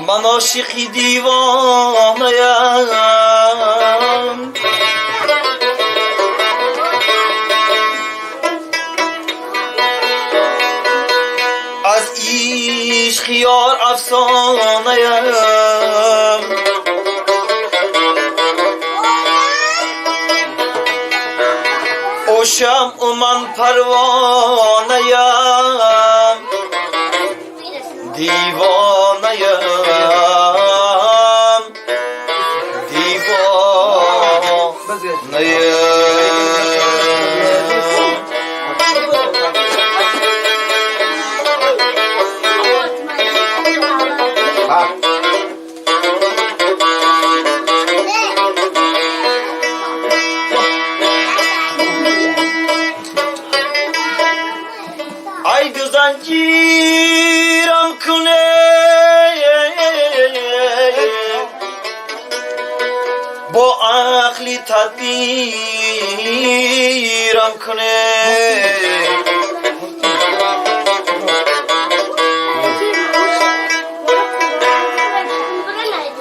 من عاشقی دیوانه‌ام از عشق یار افسانه‌ام او شمع من پروانه‌ام دیوانه‌ام ای دو زنجیرم کنه با عقلی تدبیرم کنه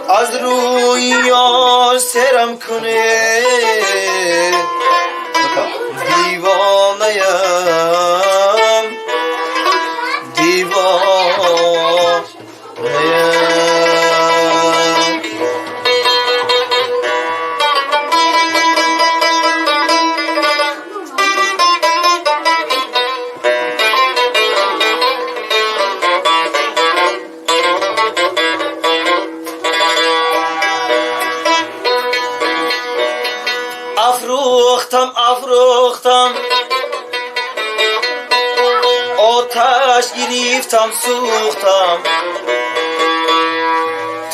از روی یار سرم کنه دیوانه‌ام دیوانه‌ام افروختم آتش گرفتم سوختم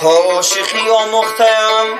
تا عاشقی آموختم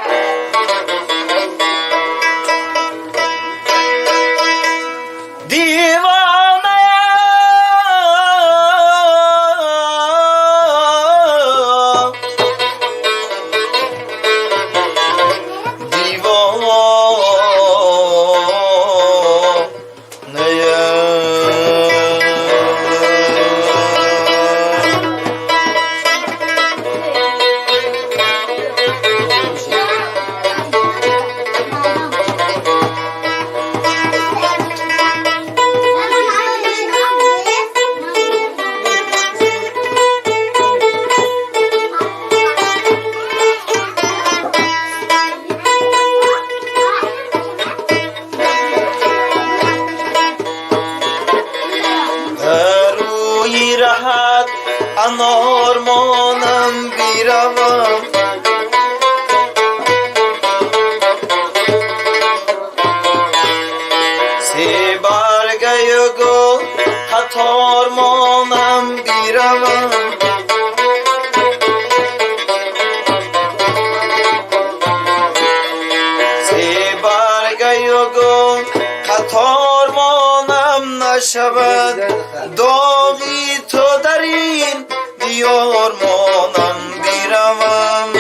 رهد انار مانم بیروم سی برگه گل قطار مانم بیروم سی برگه گل قطار مانم نشود داغی تو در این دیار مانم بیروم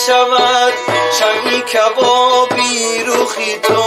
شود شمی کبابی روخی تو